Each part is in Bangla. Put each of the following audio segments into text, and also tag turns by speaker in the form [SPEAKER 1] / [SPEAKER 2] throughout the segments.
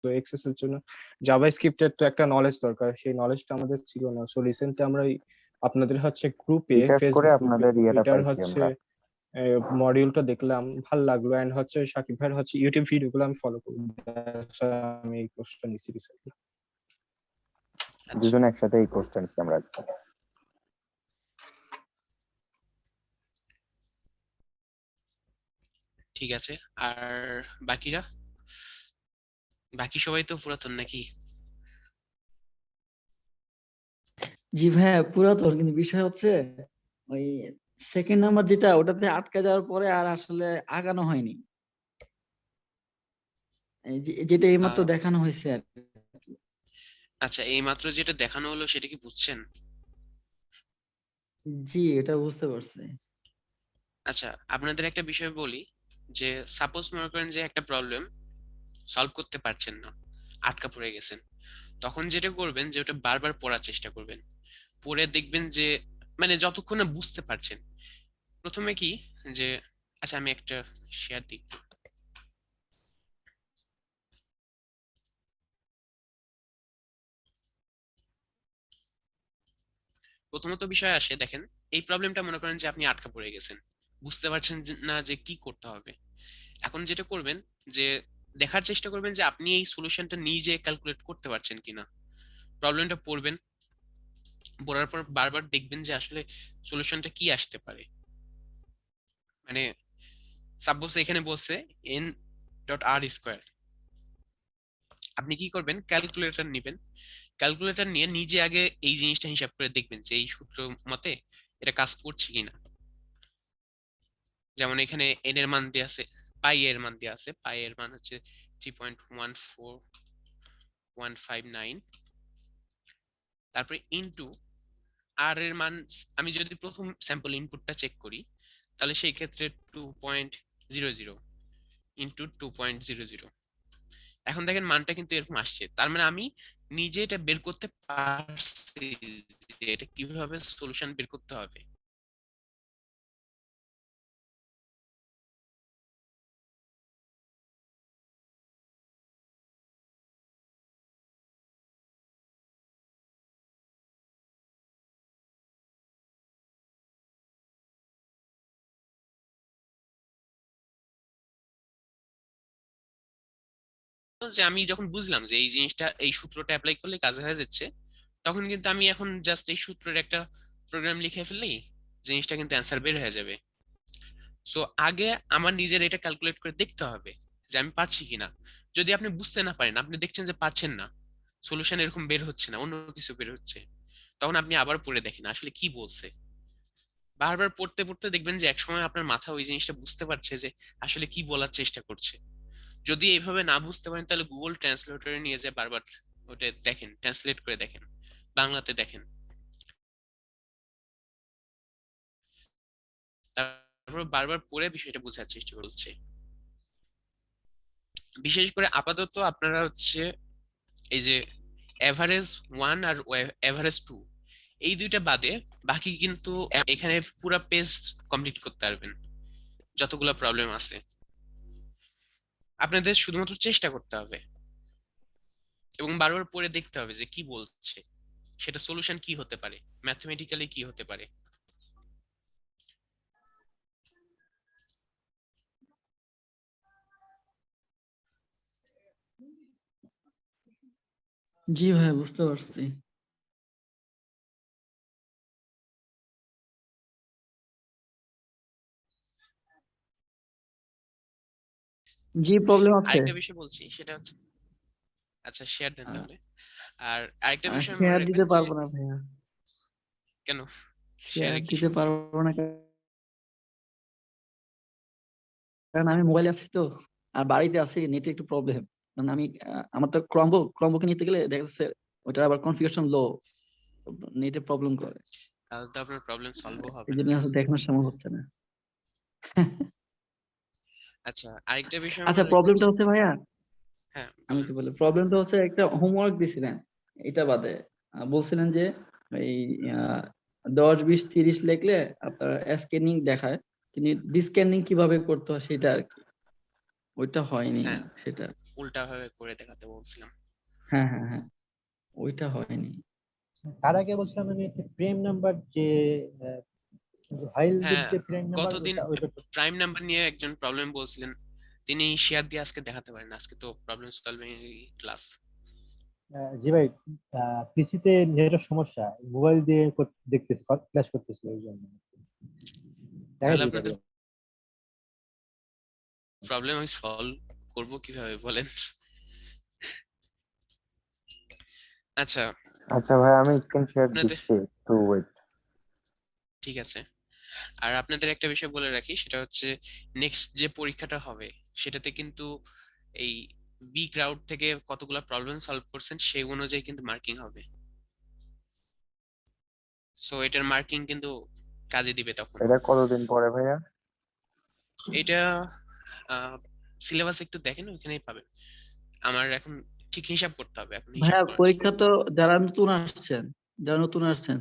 [SPEAKER 1] তো এক্সেস এর জন্য জাভাস্ক্রিপ্টের তো একটা নলেজ দরকার, সেই নলেজটা আমাদের ছিল না। সো রিসেন্টলি আমরা আপনাদের হচ্ছে গ্রুপে,
[SPEAKER 2] রিসার্চ করে
[SPEAKER 1] ফেসবুক গ্রুপে
[SPEAKER 2] আপনাদের ইয়েটা
[SPEAKER 1] এটার
[SPEAKER 2] পাইছি
[SPEAKER 1] হচ্ছে
[SPEAKER 2] আমরা।
[SPEAKER 1] মডিউলটা দেখলাম, ভাল লাগলো। এন্ড হচ্ছে সাকিব ভাইয়ের হচ্ছে ইউটিউব ভিডিওগুলো আমি ফলো করি, আমি এই কোর্সটা নিছি রিসেন্টলি।
[SPEAKER 2] দুজন একসাথে এই কোর্সটা নিছি আমরা।
[SPEAKER 3] ঠিক আছে, আর বাকিরা, বাকি সবাই তো পুরাতন নাকি?
[SPEAKER 4] জি ভাইয়া পুরাতন, কিন্তু বিষয় হচ্ছে ওই সেকেন্ড নাম্বার যেটা, ওটাতে আটকে যাওয়ার পরে আর আসলে আগানো হয়নি। যেটা এইমাত্র দেখানো হয়েছে আর কি।
[SPEAKER 3] আচ্ছা, এই মাত্র যেটা দেখানো হলো সেটা কি বুঝছেন?
[SPEAKER 4] জি, এটা বুঝতে পারছি।
[SPEAKER 3] আচ্ছা, আপনাদের একটা বিষয় বলি, যে সাপোজ মনে করেন যে একটা প্রবলেম সলভ করতে পারছেন না, আটকা পড়ে গেছেন, তখন যেটা করবেন যে ওটা বারবার পড়ার চেষ্টা করবেন। পড়ে দেখবেন যে মানে যতক্ষণ না বুঝতে পারছেন, প্রথমে কি যে, আচ্ছা আমি একটা শেয়ার দিই। প্রথমত বিষয় আসে, দেখেন এই প্রবলেমটা মনে করেন যে আপনি আটকা পড়ে গেছেন, বুঝতে পারছেন না যে কি করতে হবে। এখন যেটা করবেন যে দেখার চেষ্টা করবেন যে আপনি এই সলিউশনটা নিজে ক্যালকুলেট করতে পারছেন কিনা। প্রবলেমটা পড়বেন, পড়ার পর বারবার দেখবেন যে আসলে সলিউশনটা কি আসতে পারে। মানে সাপোজ এখানে বলছে n ডট আর স্কোয়ার, আপনি কি করবেন, ক্যালকুলেটর নেবেন, ক্যালকুলেটর নিয়ে নিজে আগে এই জিনিসটা হিসাব করে দেখবেন যে এই সূত্র মতে এটা কাজ করছে কিনা। যেমন এখানে n এর মান দেওয়া আছে, পাই এর মান দেওয়া আছে, পাই এর মান হচ্ছে 3.14159, তারপরে ইনটু আর এর মান, আমি যদি প্রথম স্যাম্পল ইনপুটটা চেক করি তাহলে সেই ক্ষেত্রে 2.00 ইনটু 2.00। এখন দেখেন মানটা কিন্তু এরকম আসছে, তার মানে আমি নিজে এটা বের করতে পারছি যে এটা কিভাবে সলিউশন বের করতে হবে। যে আমি যখন বুঝলাম যে এই জিনিসটা, এই সূত্রটা অ্যাপ্লাই করলে কাজে হয়ে যাচ্ছে, তখন কিন্তু আমি এখন জাস্ট এই সূত্রের একটা প্রোগ্রাম লিখে ফেললেই জিনিসটা কিন্তু অ্যান্সার বের হয়ে যাবে। সো আগে আমার নিজের এটা ক্যালকুলেট করে দেখতে হবে যে আমি পারছি কিনা। যদি আপনি বুঝতে না পারেন, আপনি দেখছেন যে পারছেন না, সলিউশন এরকম বের হচ্ছে না, অন্য কিছু বের হচ্ছে, তখন আপনি আবার পড়ে দেখেন আসলে কি বলছে। বারবার পড়তে পড়তে দেখবেন যে একসময় আপনার মাথা ওই জিনিসটা বুঝতে পারছে যে আসলে কি বলার চেষ্টা করছে। যদি এইভাবে না বুঝতে পারেন তাহলে গুগল ট্রান্সলেটরে নিয়ে যে বারবার ওটা দেখেন, ট্রান্সলেট করে দেখেন, বাংলাতে দেখেন, তারপর বারবার পড়ে বিষয়টা বোঝার চেষ্টা করছে। বিশেষ করে আপাতত আপনারা হচ্ছে এই যে এভারেজ 1 আর এভারেজ 2, এই দুইটা বাদে বাকি কিন্তু এখানে পুরো পেজ কমপ্লিট করতে পারবেন যতগুলো প্রবলেম আছে। আপনাদের শুধুমাত্র চেষ্টা করতে হবে এবং বারবার পড়ে দেখতে হবে যে কি বলছে, সেটা সলিউশন কি হতে পারে, ম্যাথমেটিক্যালি কি হতে পারে।
[SPEAKER 4] জি ভাই, বুঝতে পারছি। জি, প্রবলেম আছে।
[SPEAKER 3] আরেকটা বিষয় বলছি, সেটা হচ্ছে, আচ্ছা শেয়ার দেন তাহলে। আর আরেকটা বিষয় মনে
[SPEAKER 4] শেয়ার
[SPEAKER 3] রাখবেন
[SPEAKER 4] দিতে
[SPEAKER 3] যে,
[SPEAKER 4] পারবো না ভাইয়া,
[SPEAKER 3] কেন
[SPEAKER 4] শেয়ার
[SPEAKER 3] শেয়ারে কি
[SPEAKER 4] দিতে
[SPEAKER 3] সমস্যা?
[SPEAKER 4] পারবো না কারণ আমি মোবাইলে আছি তো, আর বাড়িতে আছি, নেটে একটু প্রবলেম। কারণ আমি আমার তো ক্রমবুকে নিতে গেলে দেখা যাচ্ছে ওটা আবার কনফিগারেশন লো, নেটে প্রবলেম করে।
[SPEAKER 3] তাহলে তো আপনার প্রবলেম সলভও হবে
[SPEAKER 4] এই
[SPEAKER 3] না।
[SPEAKER 4] জন্য আসলে দেখানো সম্ভব হচ্ছে না।
[SPEAKER 3] আচ্ছা, আরেকটা বিষয়
[SPEAKER 4] আচ্ছা,
[SPEAKER 3] মনে রাখবেন
[SPEAKER 4] প্রবলেমটা
[SPEAKER 3] যে,
[SPEAKER 4] হচ্ছে ভাইয়া,
[SPEAKER 3] হ্যাঁ
[SPEAKER 4] আমি
[SPEAKER 3] বলেন।
[SPEAKER 4] তো বলি প্রবলেমটা হচ্ছে একটা হোমওয়ার্ক দিছিলেন, এটা বাদে বলছিলেন যে এই 10, 20, 30 লিখলে আপনার স্ক্যানিং দেখায়, কিন্তু ডিসক্যানিং কিভাবে করতে হয় সেটা আর কি, ওইটা হয়নি
[SPEAKER 3] হ্যাঁ,
[SPEAKER 4] সেটা।
[SPEAKER 3] উল্টা ভাবে করে দেখাতে বলছিলাম।
[SPEAKER 4] হ্যাঁ হ্যাঁ হ্যাঁ, ওইটা হয়নি।
[SPEAKER 2] তার আগে বলছিলাম আমি একটা প্রেম নাম্বার যে ফাইল
[SPEAKER 3] হ্যাঁ,
[SPEAKER 2] যে প্রেম নাম্বার
[SPEAKER 3] গতদিন
[SPEAKER 2] ওইটা
[SPEAKER 3] প্রাইম নাম্বার নিয়ে একজন প্রবলেম বলছিলেন, তিনি শেয়ার দিয়ে আজকে দেখাতে পারেন, আজকে তো প্রবলেম সলভিং ক্লাস।
[SPEAKER 2] জি ভাই, পিসিতে নেটের সমস্যা, মোবাইল দিয়ে দেখতেছি, ক্লাস করতেছি ওই জন্য দেখা
[SPEAKER 3] তাহলে
[SPEAKER 2] দিতে
[SPEAKER 3] আপনাদের
[SPEAKER 2] পারি।
[SPEAKER 3] প্রবলেম আমি সলভ করব কিভাবে বলেন? আচ্ছা,
[SPEAKER 5] আচ্ছা ভাই, আমি স্ক্রিন শেয়ার
[SPEAKER 3] আপনাদের
[SPEAKER 5] দিচ্ছি, একটু ওয়েট।
[SPEAKER 3] ঠিক আছে। আর আপনাদের একটা বিষয় বলে রাখি, সেটা হচ্ছে নেক্সট যে পরীক্ষাটা হবে সেটাতে কিন্তু এই বি ক্রাউড থেকে কতগুলো প্রবলেম সলভ করছেন সেই অনুযায়ী কিন্তু মার্কিং হবে। সো এটার মার্কিং কিন্তু কাজে দিবে তখন।
[SPEAKER 5] এটা কতদিন পরে ভাইয়া?
[SPEAKER 3] এটা সিলেবাস একটু দেখেন, ওইখানেই পাবেন। আমার এখন ঠিক হিসাব করতে হবে, এখন হিসাব
[SPEAKER 4] ভাইয়া
[SPEAKER 3] করেন।
[SPEAKER 4] পরীক্ষা তো যারা নতুন আসছেন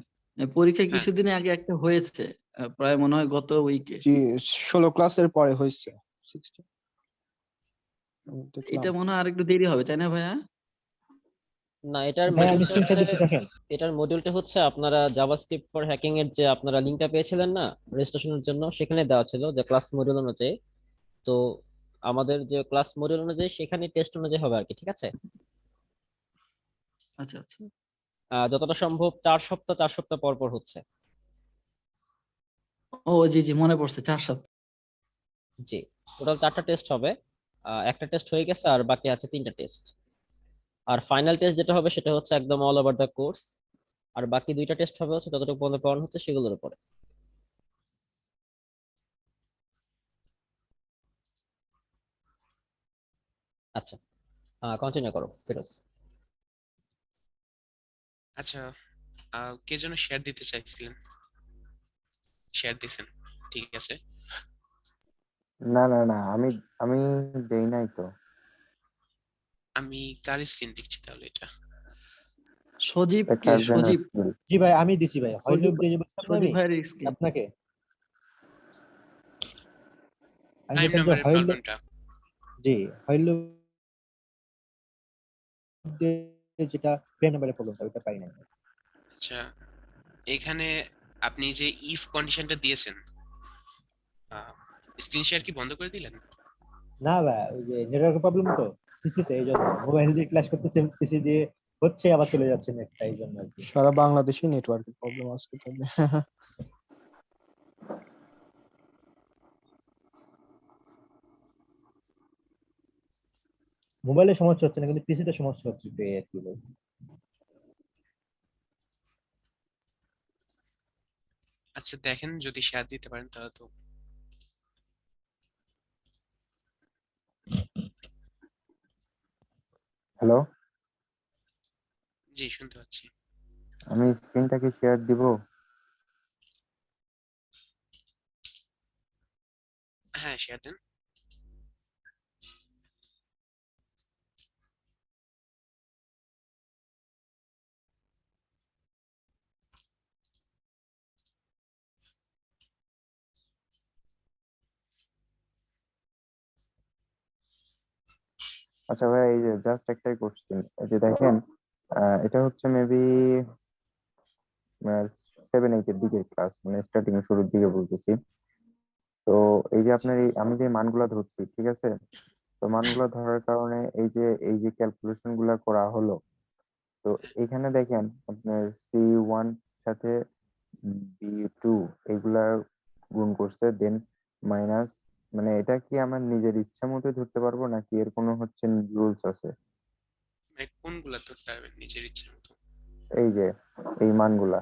[SPEAKER 4] পরীক্ষা
[SPEAKER 3] হ্যাঁ,
[SPEAKER 4] কিছুদিন আগে একটা হয়েছে, প্রায় মনে হয় গত উইকে।
[SPEAKER 1] জি 16 ক্লাসের পরে হয়েছে 16 আমি দেখলাম।
[SPEAKER 4] এটা মনে হয় আরেকটু দেরি হবে, তাই না ভাইয়া?
[SPEAKER 6] না, এটার
[SPEAKER 2] ভাই আমি
[SPEAKER 6] মডিউলটা
[SPEAKER 2] স্ক্রিনশট
[SPEAKER 6] হচ্ছে
[SPEAKER 2] দিচ্ছি দেখেন।
[SPEAKER 6] এটার মডিউলটা হচ্ছে আপনারা জাভাস্ক্রিপ্ট ফর হ্যাকিং এর যে আপনারা লিংকটা পেয়েছিলেন না রেজিস্ট্রেশনের জন্য, সেখানে দেওয়া ছিল যে ক্লাস মডিউল অনুযায়ী। তো আমাদের যে ক্লাস মডিউল অনুযায়ী সেখানে টেস্ট অনুযায়ী হবে আর কি, ঠিক আছে?
[SPEAKER 4] আচ্ছা আচ্ছা।
[SPEAKER 6] যতটা সম্ভব 4 সপ্তাহ পর পর হচ্ছে।
[SPEAKER 4] ও জি জি, মনে পড়ছে, 4-7।
[SPEAKER 6] জি, টোটাল 4টা টেস্ট হবে। একটা টেস্ট হয়ে গেছে আর বাকি আছে 3টা টেস্ট। আর ফাইনাল টেস্ট যেটা হবে সেটা হচ্ছে একদম অল ওভার দ্য কোর্স। আর বাকি 2টা টেস্ট হবে হচ্ছে যতটুকু পর্যন্ত পড়ানো হচ্ছে সেগুলোর উপরে। আচ্ছা, কন্টিনিউ করো ফিরোজ।
[SPEAKER 3] আচ্ছা, কে যেন শেয়ার দিতে চাইছিলেন? শেয়ার দিছেন, ঠিক আছে।
[SPEAKER 5] না না না, আমি আমি দেই নাই তো।
[SPEAKER 3] আমি কার স্ক্রিন দেখছি তাহলে? এটা
[SPEAKER 4] সজীব
[SPEAKER 5] এটা
[SPEAKER 4] কে?
[SPEAKER 5] কাজের
[SPEAKER 4] সজীব?
[SPEAKER 5] স্কিল।
[SPEAKER 2] জি ভাই আমি দিছি ভাই, হইল
[SPEAKER 4] সজীব
[SPEAKER 2] দিয়ে যে বলছিলাম না
[SPEAKER 4] সজীব
[SPEAKER 2] আমি
[SPEAKER 4] ভাইয়ের স্ক্রিন।
[SPEAKER 2] আপনাকে, আমি
[SPEAKER 3] প্রাইম
[SPEAKER 2] দেখলাম যে
[SPEAKER 3] নাম্বারের
[SPEAKER 2] হইল,
[SPEAKER 3] প্রবলেমটা।
[SPEAKER 2] জি হইল যেটা প্রেম নাম্বারের প্রবলেমটা ওইটা পাই না।
[SPEAKER 3] আচ্ছা, এখানে আপনি যে ইফ কন্ডিশনটা দিয়েছেন, স্ক্রিন শেয়ার কি বন্ধ করে দিলেন?
[SPEAKER 2] না ভাই, ওই যে নেটওয়ার্কের প্রবলেম তো পিসিতে, এই জন্য মোবাইল দিয়ে ক্লাস করতেছে, পিসি দিয়ে হচ্ছে আবার চলে যাচ্ছে নেটটা, এই জন্য আর কি।
[SPEAKER 1] সারা বাংলাদেশে নেটওয়ার্কের প্রবলেম আজকে তাহলে।
[SPEAKER 2] মোবাইলে সমস্যা হচ্ছে না, কিন্তু পিসিতে সমস্যা হচ্ছে একটু, এই আর কি ভাই।
[SPEAKER 3] আচ্ছা দেখেন, যদি শেয়ার দিতে পারেন তাহলে তো।
[SPEAKER 5] হ্যালো,
[SPEAKER 3] জি, শুনতে পাচ্ছি।
[SPEAKER 5] আমি স্ক্রিনটাকে শেয়ার দিব?
[SPEAKER 3] হ্যাঁ, শেয়ার দেন।
[SPEAKER 5] আচ্ছা ভাই, এই যে জাস্ট একটাই কোশ্চেন, এই যে দেখেন, এটা হচ্ছে মেবি 7-8 এর দিকের ক্লাস, মানে স্টার্টিং এর শুরুর দিকে বলতেছি। তো এই যে আপনার আমি যে মানগুলা ধরছি, ঠিক আছে? তো মানগুলা ধরার কারণে এই যে ক্যালকুলেশন গুলা করা হলো, তো এখানে দেখেন আপনার C1 সাথে B2 এগুলা গুণ করছে, দেন মাইনাস, মানে এটা কি আমার নিজের ইচ্ছা মতো ধরতে পারবো নাকি এর কোনো হচ্ছে রুলস আছে?
[SPEAKER 3] মানে কোনগুলা ধরতে পারবেন নিজের ইচ্ছে মতো?
[SPEAKER 5] এই যে এই মানগুলা।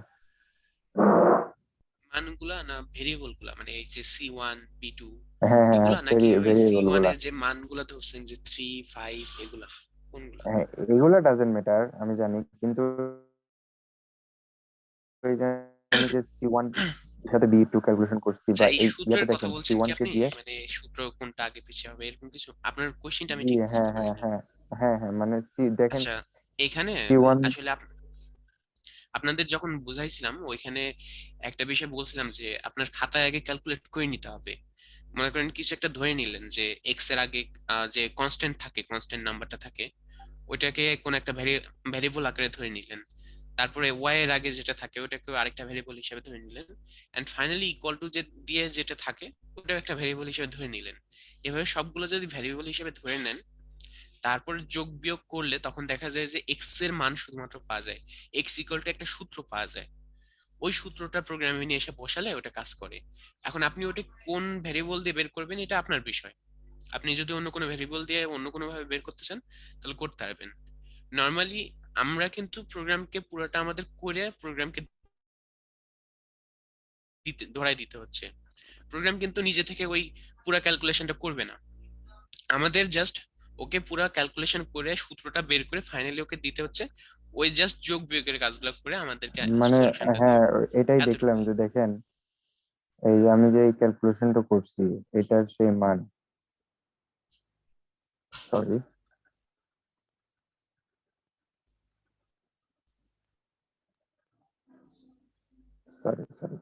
[SPEAKER 3] মানগুলা না ভেরিয়েবল গুলা, মানে এই যে C1 B2
[SPEAKER 5] হ্যাঁ হ্যাঁ হ্যাঁ,
[SPEAKER 3] এগুলা, নাকি ওই
[SPEAKER 5] ভেরিয়েবল
[SPEAKER 3] C1
[SPEAKER 5] গুলা।
[SPEAKER 3] এর যে মানগুলা ধরছেন যে 3 5 এগুলা কোনগুলা?
[SPEAKER 5] হ্যাঁ, এগুলা ডাজেন্ট ম্যাটার, আমি জানি, কিন্তু এই যে আমি যে C1 সাথে B2 ক্যালকুলেশন করছি,
[SPEAKER 3] আচ্ছা,
[SPEAKER 5] বা
[SPEAKER 3] এই
[SPEAKER 5] এই
[SPEAKER 3] সূত্রের
[SPEAKER 5] ইয়াতে
[SPEAKER 3] কথা
[SPEAKER 5] দেখেন
[SPEAKER 3] বলছেন কি
[SPEAKER 5] C1 কে
[SPEAKER 3] আপনি?
[SPEAKER 5] দিয়ে।
[SPEAKER 3] মানে সূত্র কোনটা আগে পিছে হবে এরকম কিছু? আপনার কোশ্চেনটা আমি
[SPEAKER 5] জি
[SPEAKER 3] ঠিক
[SPEAKER 5] হ্যাঁ
[SPEAKER 3] বুঝতে
[SPEAKER 5] হ্যাঁ
[SPEAKER 3] পারিনি।
[SPEAKER 5] হ্যাঁ হ্যাঁ হ্যাঁ, মানে দেখেন
[SPEAKER 3] আচ্ছা, এখানে
[SPEAKER 5] C1।
[SPEAKER 3] আসলে আপনাদের যখন বুঝাইছিলাম ওইখানে একটা বিষয় বলছিলাম যে আপনার খাতায় আগে ক্যালকুলেট করে নিতে হবে মনে করেন কিছু একটা ধরে নিলেন যে এক্স এর আগে যে কনস্ট্যান্ট থাকে, কনস্ট্যান্ট নাম্বারটা থাকে, ওইটাকে কোন একটা ভ্যারিয়েবল আকারে ধরে নিলেন। তারপরে ওয়াই এর আগে যেটা থাকে ওটাকে আরেকটা ভ্যারিয়েবল হিসেবে ধরে নিলেন, এন্ড ফাইনালি ইকুয়াল টু যে দিয়ে যেটা থাকে ওটাও একটা ভ্যারিয়েবল হিসেবে ধরে নিলেন। এভাবে সবগুলো যদি ভ্যারিয়েবল হিসেবে ধরে নেন, তারপরে যোগ বিয়োগ করলে তখন দেখা যায় যে এক্স এর মান শুধুমাত্র পাওয়া যায়, এক্স ইকুয়াল টু একটা সূত্র পাওয়া যায়। ওই সূত্রটা প্রোগ্রামে নিয়ে এসে বসালে ওটা কাজ করে। এখন আপনি ওটা কোন ভ্যারিয়েবল দিয়ে বের করবেন এটা আপনার বিষয়। আপনি যদি অন্য কোনো ভ্যারিয়েবল দিয়ে অন্য কোনো ভাবে বের করতে চান তাহলে করতে পারবেন। নর্মালি আমরা কিন্তু প্রোগ্রামকে পুরোটা আমাদের করে প্রোগ্রামকে ধরাই দিতে হচ্ছে। প্রোগ্রাম কিন্তু নিজে থেকে ওই পুরো ক্যালকুলেশনটা করবে না, আমাদের জাস্ট ওকে পুরো ক্যালকুলেশন করে সূত্রটা বের করে ফাইনালি ওকে দিতে হচ্ছে। ওই জাস্ট যোগ বিয়োগের কাজগুলো করে আমাদেরকে
[SPEAKER 5] মানে
[SPEAKER 3] সলিউশনটা
[SPEAKER 5] হ্যাঁ,
[SPEAKER 3] দেবে।
[SPEAKER 5] এটাই দেখলাম
[SPEAKER 3] এতটুকুই।
[SPEAKER 5] যে দেখেন, এই আমি যে এই ক্যালকুলেশনটা করছি এটার সেই মান, সরি, সরি,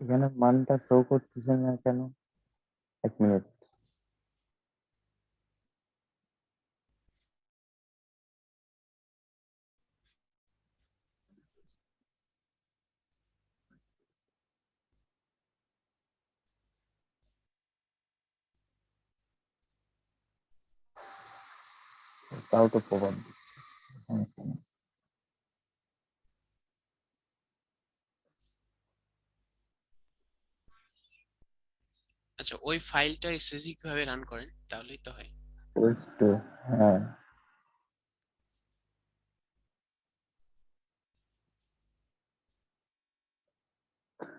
[SPEAKER 5] এখানে মানটা শো করতেছে না কেন? এক মিনিট। তাও তো প্রভাব দিচ্ছে।
[SPEAKER 3] আচ্ছা, ওই ফাইলটা এসএসজি কিভাবে রান করেন তাহলেই তো হয়।
[SPEAKER 5] হ্যাঁ,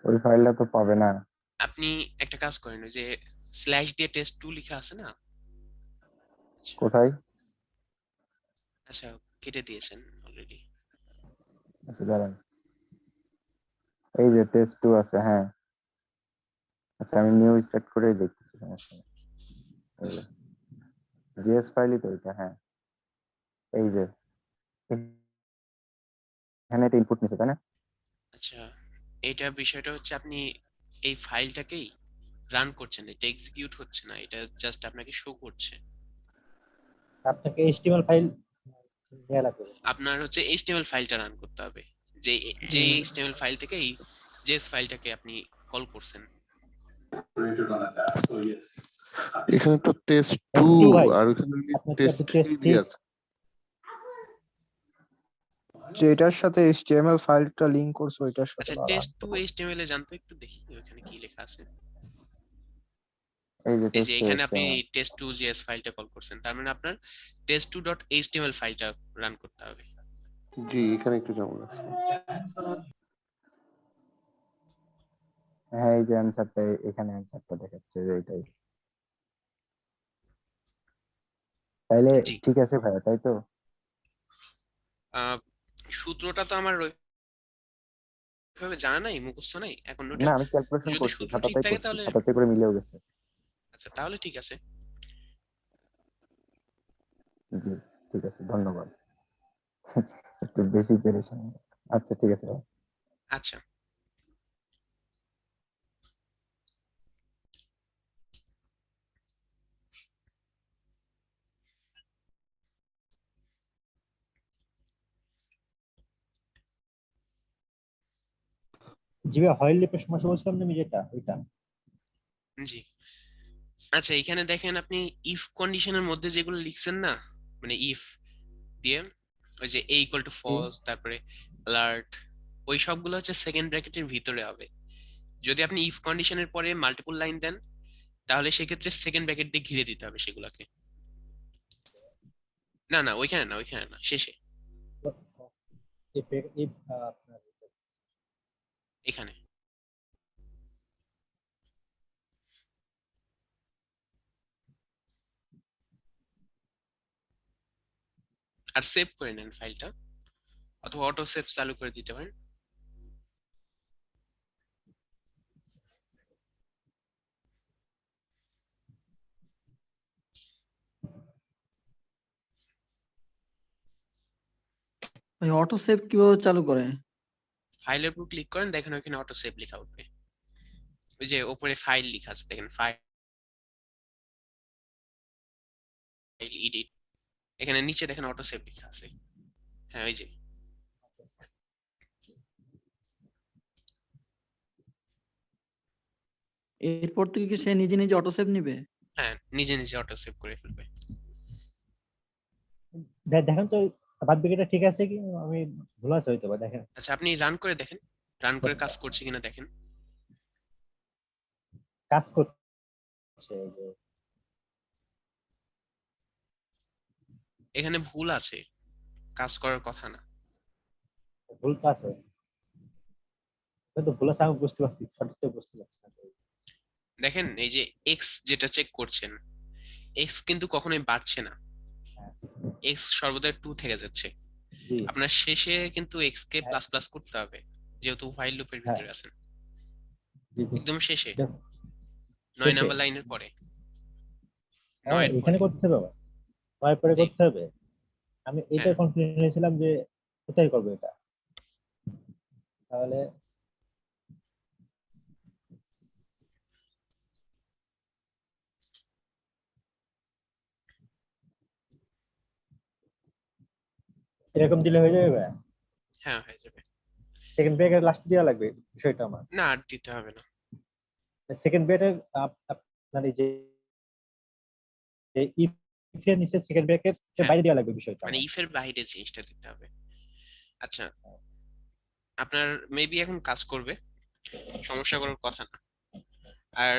[SPEAKER 5] ওই ফাইলটা তো পাবে না।
[SPEAKER 3] আপনি একটা কাজ করেন, ওই যে স্ল্যাশ দিয়ে টেস্ট 2 লেখা আছে না? আচ্ছা,
[SPEAKER 5] কোথায়?
[SPEAKER 3] আচ্ছা, কেটে দিয়েছেন অলরেডি।
[SPEAKER 5] আচ্ছা দাঁড়ান, এই যে টেস্ট 2 আছে, হ্যাঁ। আচ্ছা আমি নিউ স্টার্ট করেই দেখতেছি, সমস্যা নেই। জিএস ফাইলই তো এটা, হ্যাঁ। এই যে এখানে একটা ইনপুট নিছে, তাই না?
[SPEAKER 3] আচ্ছা, এটা বিষয়টা হচ্ছে আপনি এই ফাইলটাকেই রান করছেন, এটা এক্সিকিউট হচ্ছে না, এটা জাস্ট আপনাকে শো করছে।
[SPEAKER 2] আপনাকে এইচটিএমএল ফাইল নেওয়া লাগবে।
[SPEAKER 3] আপনার হচ্ছে এইচটিএমএল ফাইলটা রান করতে হবে, যে যে এইচটিএমএল ফাইল থেকে এই জেএস ফাইলটাকে আপনি কল করছেন।
[SPEAKER 7] এখানে তো টেস্ট 2
[SPEAKER 2] টু ভাই,
[SPEAKER 7] আর ওখানে
[SPEAKER 2] আপনাকে
[SPEAKER 7] টেস্ট
[SPEAKER 2] আপনি টেস্ট
[SPEAKER 7] 3 দিয়ে আছে।
[SPEAKER 1] যেটার সাথে এইচটিএমএল ফাইলটা লিংক করছে ওইটার সাথে
[SPEAKER 3] আচ্ছা,
[SPEAKER 1] রান
[SPEAKER 3] টেস্ট 2
[SPEAKER 1] করব।
[SPEAKER 3] এইচটিএমএল এ জানতো একটু দেখি ওখানে কি লেখা আছে।
[SPEAKER 5] এই যে
[SPEAKER 3] এই যে
[SPEAKER 5] টেস্ট
[SPEAKER 3] এখানে আপনি টেস্ট 2 জেএস ফাইলটা কল করছেন, তার মানে আপনার test2.html ফাইলটা রান করতে হবে।
[SPEAKER 7] জি, এখানে একটু ঝামেলা আছে।
[SPEAKER 5] হ্যাঁ, এই যে অ্যানসারটা, এখানে অ্যানসারটা দেখাচ্ছে যে এটাই। তাইলে
[SPEAKER 3] জি,
[SPEAKER 5] ঠিক আছে ভাইয়া, তাই তো?
[SPEAKER 3] আহ, সূত্রটা তো আমার ওইভাবে জানা নাই, মুখস্থ নাই এখন
[SPEAKER 5] না,
[SPEAKER 3] নোটের।
[SPEAKER 5] আমি ক্যালকুলেশন
[SPEAKER 3] যদি
[SPEAKER 5] করছি,
[SPEAKER 3] সূত্র ঠিক
[SPEAKER 5] খাতাতেই
[SPEAKER 3] থাকে
[SPEAKER 5] করছি,
[SPEAKER 3] তাহলে
[SPEAKER 5] খাতাতে করে মিলেও গেছে।
[SPEAKER 3] আচ্ছা, তাহলে ঠিক আছে।
[SPEAKER 5] জি, ঠিক আছে, ধন্যবাদ। একটু বেশি পেরেছেন। আচ্ছা ঠিক আছে ভাই।
[SPEAKER 3] আচ্ছা,
[SPEAKER 2] জি ভাই, হয়েল লিপের সমস্যা বলছিলাম না আমি, যেটা ওইটা।
[SPEAKER 3] জি। আচ্ছা, এখানে দেখেন আপনি ইফ কন্ডিশনের মধ্যে যেগুলো লিখছেন না, মানে ইফ দিয়ে ওই যে a ইকুয়াল টু ফলস, তারপরে অ্যালার্ট, ওই সবগুলো হচ্ছে সেকেন্ড ব্র্যাকেটের ভিতরে হবে। যদি আপনি ইফ কন্ডিশনের পরে মাল্টিপল লাইন দেন তাহলে সেক্ষেত্রে সেকেন্ড ব্র্যাকেট দিয়ে ঘিরে দিতে হবে সেগুলোকে। না না, ওইখানে না, ওইখানে না, শেষে,
[SPEAKER 2] আপনার
[SPEAKER 3] এখানে। আর সেভ করে নেন ফাইলটা। অথবা অটো সেভ চালু করে দিতে পারেন।
[SPEAKER 4] অটো সেভ কিভাবে চালু করে?
[SPEAKER 3] ফাইলের উপর ক্লিক করেন, দেখেন ওখানে অটো সেভ লেখা উঠবে। ওই যে উপরে ফাইল লেখা আছে, দেখেন ফাইল এডিট, এখানে নিচে দেখেন অটো সেভ লেখা আছে। হ্যাঁ ওই যে
[SPEAKER 4] এরপর থেকে কি সে নিজে নিজে অটো সেভ নিবে?
[SPEAKER 3] হ্যাঁ নিজে নিজে অটো সেভ করে ফেলবে।
[SPEAKER 2] দেখেন তো বাদ বাকিটা ঠিক আছে কি, আমি ভুল আছে হয়তো বা, দেখেন।
[SPEAKER 3] আচ্ছা আপনি রান করে দেখেন, রান করে কাজ করছে কিনা দেখেন।
[SPEAKER 2] কাজ করছে এই যে,
[SPEAKER 3] এখানে ভুল আছে, কাজ করার কথা না।
[SPEAKER 2] ভুল তো আছে, কিন্তু ভুল আছে আমি বুঝতে পারছি, সঠিকটা বুঝতে পারছি না।
[SPEAKER 3] দেখেন এই যে এক্স যেটা চেক করছেন, এক্স কিন্তু কখনোই বাড়ছে না,
[SPEAKER 2] হ্যাঁ,
[SPEAKER 3] এক্স সর্বদা 2 থেকে যাচ্ছে।
[SPEAKER 2] জি,
[SPEAKER 3] আপনার শেষে কিন্তু এক্স কে
[SPEAKER 2] হ্যাঁ,
[SPEAKER 3] প্লাস প্লাস করতে হবে, যেহেতু হোয়াইল লুপের
[SPEAKER 2] হ্যাঁ,
[SPEAKER 3] ভিতরে আছেন।
[SPEAKER 2] জি, জি।
[SPEAKER 3] একদম শেষে,
[SPEAKER 2] দেখ,
[SPEAKER 3] 9
[SPEAKER 2] শেষে,
[SPEAKER 3] নাম্বার লাইনের পরে,
[SPEAKER 2] হ্যাঁ
[SPEAKER 3] 9 এর
[SPEAKER 2] এখানে
[SPEAKER 3] পরে।
[SPEAKER 2] করতে হবে আবার, 9 পরে
[SPEAKER 3] জি
[SPEAKER 2] করতে হবে। আমি এটা
[SPEAKER 3] হ্যাঁ
[SPEAKER 2] কনফিউশন হয়েছিলাম যে কোথায় করবো এটা, তাহলে এরকম দিলে হয়ে যাবে ভাই?
[SPEAKER 3] হ্যাঁ হয়ে যাবে।
[SPEAKER 2] সেকেন্ড ব্রেকের লাস্ট দেওয়া লাগবে বিষয়টা আমার।
[SPEAKER 3] না আর দিতে হবে না।
[SPEAKER 2] সেকেন্ড ব্রেকের আপনার এই যে ইফ এর নিচে সেকেন্ড ব্রেকের
[SPEAKER 3] হ্যাঁ
[SPEAKER 2] বাইরে দেওয়া লাগবে বিষয়টা
[SPEAKER 3] মানে
[SPEAKER 2] আমার।
[SPEAKER 3] ইফের বাইরে জিনিসটা দিতে হবে। আচ্ছা আপনার মেবি এখন কাজ করবে, সমস্যা করার কথা না। আর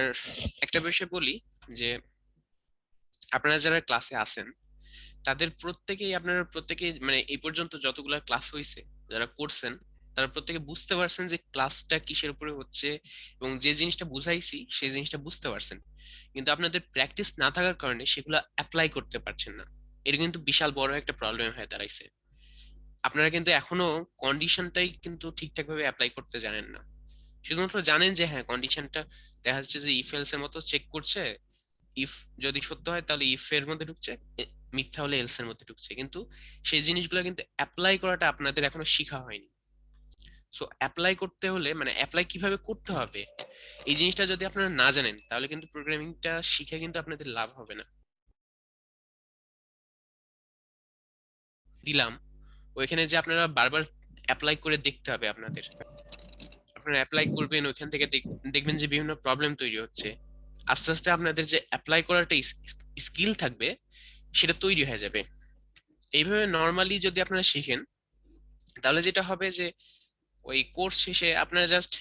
[SPEAKER 3] একটা বিষয় বলি যে আপনারা যারা ক্লাসে আছেন তাদের প্রত্যেকেই, আপনারা প্রত্যেকেই মানে এই পর্যন্ত যতগুলা ক্লাস হয়েছে যারা করছেন, তারা প্রত্যেকে বুঝতে পারছেন যে ক্লাসটা কিসের উপরে হচ্ছে এবং যে জিনিসটা বুঝাইছি সেই জিনিসটা বুঝতে পারছেন, কিন্তু আপনাদের প্র্যাকটিস না থাকার কারণে সেগুলো অ্যাপ্লাই করতে পারছেন না। এটা কিন্তু বিশাল বড় একটা প্রবলেম হয়ে দাঁড়াইছে। আপনারা কিন্তু এখনো কন্ডিশনটাই কিন্তু ঠিকঠাক ভাবে অ্যাপ্লাই করতে জানেন না। শুধুমাত্র জানেন যে হ্যাঁ কন্ডিশনটা দেখা যাচ্ছে যে ইফ এলস এর মতো চেক করছে, ইফ যদি সত্য হয় তাহলে ইফ এর মধ্যে ঢুকছে, মিথ্যা হলে এলস এর মধ্যে ঢুকছে, কিন্তু সেই জিনিসগুলো কিন্তু অ্যাপ্লাই করাটা আপনাদের এখনো শেখা হয়নি। সো অ্যাপ্লাই করতে হলে মানে অ্যাপ্লাই কিভাবে করতে হবে এই জিনিসটা যদি আপনারা না জানেন তাহলে কিন্তু প্রোগ্রামিংটা শিখে কিন্তু আপনাদের লাভ হবে না। দিলাম ওইখানে যে আপনারা বারবার অ্যাপ্লাই করে দেখতে হবে আপনাদের, আপনারা অ্যাপ্লাই করবেন ওইখান থেকে দেখবেন যে বিভিন্ন প্রবলেম তৈরি হচ্ছে। আস্তে আস্তে আপনাদের যে অ্যাপ্লাই করাটা স্কিল থাকবে সেটা তৈরি হয়ে যাবে। এইভাবে নর্মালি যদি আপনারা শিখেন তাহলে যেটা হবে যে ওই কোর্স শেষে আপনারা জাস্ট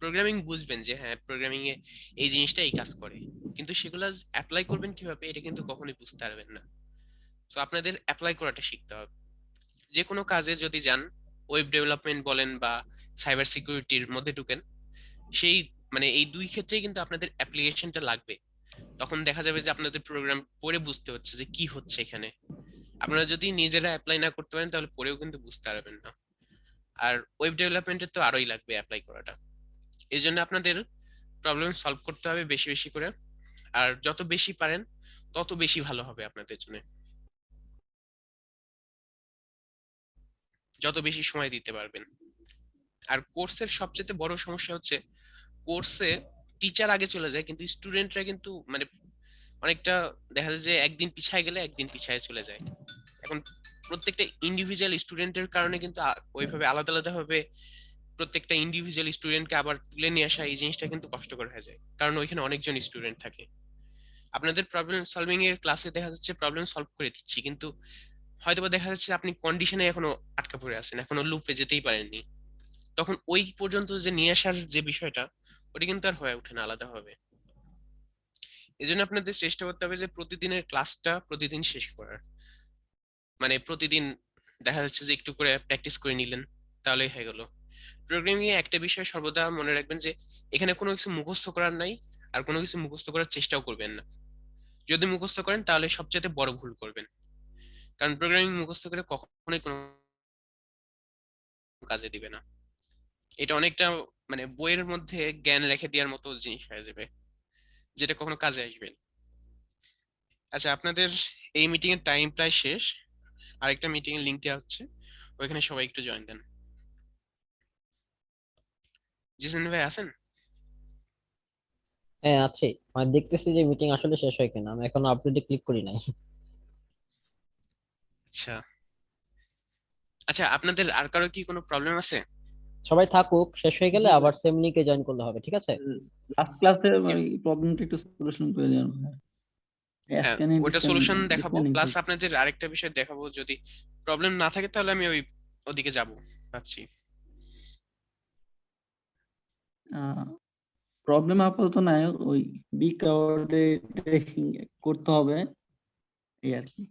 [SPEAKER 3] প্রোগ্রামিং বুঝবেন যে হ্যাঁ প্রোগ্রামিং এ এই জিনিসটা এই কাজ করে, কিন্তু সেগুলো অ্যাপ্লাই করবেন কিভাবে এটা কিন্তু কখনোই বুঝতে পারবেন না। তো আপনাদের অ্যাপ্লাই করাটা শিখতে হবে। যে কোনো কাজে যদি যান, ওয়েব ডেভেলপমেন্ট বলেন বা সাইবার সিকিউরিটির মধ্যে ঢুকেন, সেই মানে এই দুই ক্ষেত্রেই কিন্তু আপনাদের অ্যাপ্লিকেশনটা লাগবে। তখন দেখা যাবে যে আপনাদের প্রোগ্রাম পড়ে বুঝতে হচ্ছে যে কি হচ্ছে এখানে। আপনারা যদি নিজেরা অ্যাপ্লাই না করতে পারেন তাহলে পড়েও কিন্তু বুঝতে পারবেন না। আর ওয়েব ডেভেলপমেন্টের তো আরোই লাগবে অ্যাপ্লাই করাটা। এই জন্য আপনাদের প্রবলেম সলভ করতে হবে বেশি বেশি করে, আর যত বেশি পারেন তত বেশি ভালো হবে আপনাদের জন্য, যত বেশি সময় দিতে পারবেন। আর কোর্সের সবচেয়ে বড় সমস্যা হচ্ছে কোর্সে টিচার আগে চলে যায় কিন্তু স্টুডেন্টরা কিন্তু মানে অনেকটা দেখা যায় যে একদিন পিছায় গেলে একদিন পিছায় চলে যায়। এখন প্রত্যেকটা ইন্ডিভিজুয়াল স্টুডেন্টের কারণে কিন্তু ওইভাবে আলাদা আলাদা ভাবে প্রত্যেকটা ইন্ডিভিজুয়াল স্টুডেন্টকে আবার তুলে নিয়ে আসা এই জিনিসটা কিন্তু কষ্টকর হয়ে যায়, কারণ ওইখানে অনেকজন স্টুডেন্ট থাকে। আপনাদের প্রবলেম সলভিং এর ক্লাসে দেখা যাচ্ছে প্রবলেম সলভ করে দিচ্ছি, কিন্তু হয়তোবা দেখা যাচ্ছে আপনি কন্ডিশনে এখনো আটকা পড়ে আছেন, এখনো লুপে যেতেই পারেননি। তখন ওই পর্যন্ত যে নিয়ে আসার যে বিষয়টা ওটা কিন্তু আর হয়ে ওঠে না আলাদাভাবে। এই জন্য আপনাদের চেষ্টা করতে হবে যে প্রতিদিনের ক্লাসটা প্রতিদিন শেষ করার, মানে প্রতিদিন দেখা যাচ্ছে যে একটু করে প্র্যাকটিস করে নিলেন তাহলেই হয়ে গেল। প্রোগ্রামিং এ একটা বিষয় সর্বদা মনে রাখবেন যে এখানে কোনো কিছু মুখস্থ করার নাই, আর কোনো কিছু মুখস্থ করার চেষ্টাও করবেন না। যদি মুখস্থ করেন তাহলে সবচেয়ে বড় ভুল করবেন, কারণ প্রোগ্রামিং মুখস্থ করে কখনোই কোনো কাজে দিবে না। এটা অনেকটা মানে বইয়ের মধ্যে জ্ঞান রেখে দেওয়ার মতো জিনিস হয়ে যাবে, যেটা কখনো কাজে আসবে না। আচ্ছা, আপনাদের এই মিটিং এর টাইম প্রায় শেষ। আরেকটা মিটিং এর লিংক দেওয়া হচ্ছে, ওইখানে সবাই একটু জয়েন দেন। জিসেন ভাই আছেন?
[SPEAKER 6] হ্যাঁ আছে, মানে দেখতেছি যে মিটিং আসলে শেষ হয় কিনা, আমি এখনো আপডেটে ক্লিক করি নাই।
[SPEAKER 3] আচ্ছা আচ্ছা, আপনাদের আর কারো কি কোনো প্রবলেম আছে?
[SPEAKER 6] সবাই থাকুক, শেষ হয়ে গেলে
[SPEAKER 4] জি
[SPEAKER 6] আবার
[SPEAKER 4] ভাই,
[SPEAKER 6] সেম লিংকে জয়েন করলে হবে, ঠিক আছে?
[SPEAKER 4] লাস্ট ক্লাসে
[SPEAKER 3] হ্যাঁ,
[SPEAKER 4] ওই প্রবলেমটা একটু সলিউশন করে দেওয়া হয়।
[SPEAKER 3] হ্যাঁ,
[SPEAKER 4] স্ক্যান এন্ড
[SPEAKER 3] ওটা
[SPEAKER 4] স্ক্যান
[SPEAKER 3] সলিউশন দেখাবো,
[SPEAKER 4] স্ক্যানিং।
[SPEAKER 3] প্লাস আপনাদের আরেকটা বিষয় দেখাবো। যদি প্রবলেম না থাকে তাহলে আমি ওদিকে যাব ভাবছি।
[SPEAKER 4] প্রবলেম আপাতত নাই, ওই বি কার্ডে করতে হবে এই আর কি।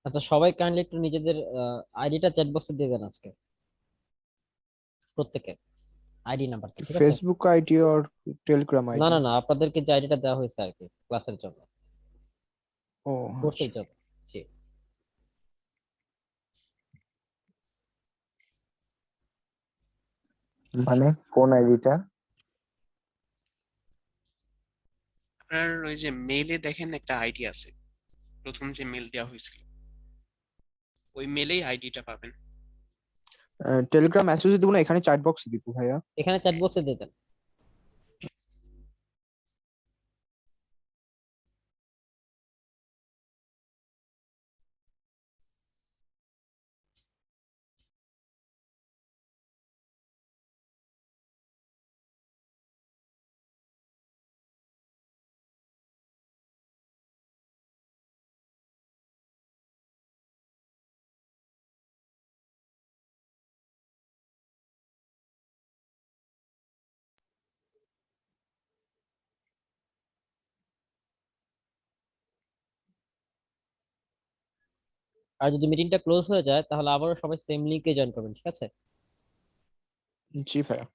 [SPEAKER 6] আচ্ছা, সবাই কাইন্ডলি একটু নিজেদের আইডিটা চ্যাট বক্সে দিয়ে দেন আজকে, প্রত্যেকে আইডি নাম্বারটা, ঠিক আছে?
[SPEAKER 1] ফেসবুক আইডি আর টেলিগ্রাম
[SPEAKER 6] না
[SPEAKER 1] আইডি?
[SPEAKER 6] না না, আপনাদেরকে যে আইডিটা দেওয়া হয়েছে আর কি ক্লাসের জন্য,
[SPEAKER 1] ও
[SPEAKER 6] কোর্সের
[SPEAKER 1] আচ্ছা।
[SPEAKER 6] জন্য। জি।
[SPEAKER 5] মানে কোন আইডিটা?
[SPEAKER 3] আপনার ওই যে মেইলে দেখেন একটা আইডি আছে, প্রথম যে মেল দেওয়া হয়েছিল ওই মেলেই আইডিটা পাবেন।
[SPEAKER 1] টেলিগ্রাম মেসেজ দিব না, এখানে চ্যাট বক্সে দিব ভাইয়া?
[SPEAKER 6] এখানে চ্যাট বক্সে দিয়ে দেন। আর যদি মিটিংটা ক্লোজ হয়ে যায় তাহলে আবারও সবাই সেম লিংকে জয়েন করবেন, ঠিক আছে?
[SPEAKER 1] জি ভাইয়া।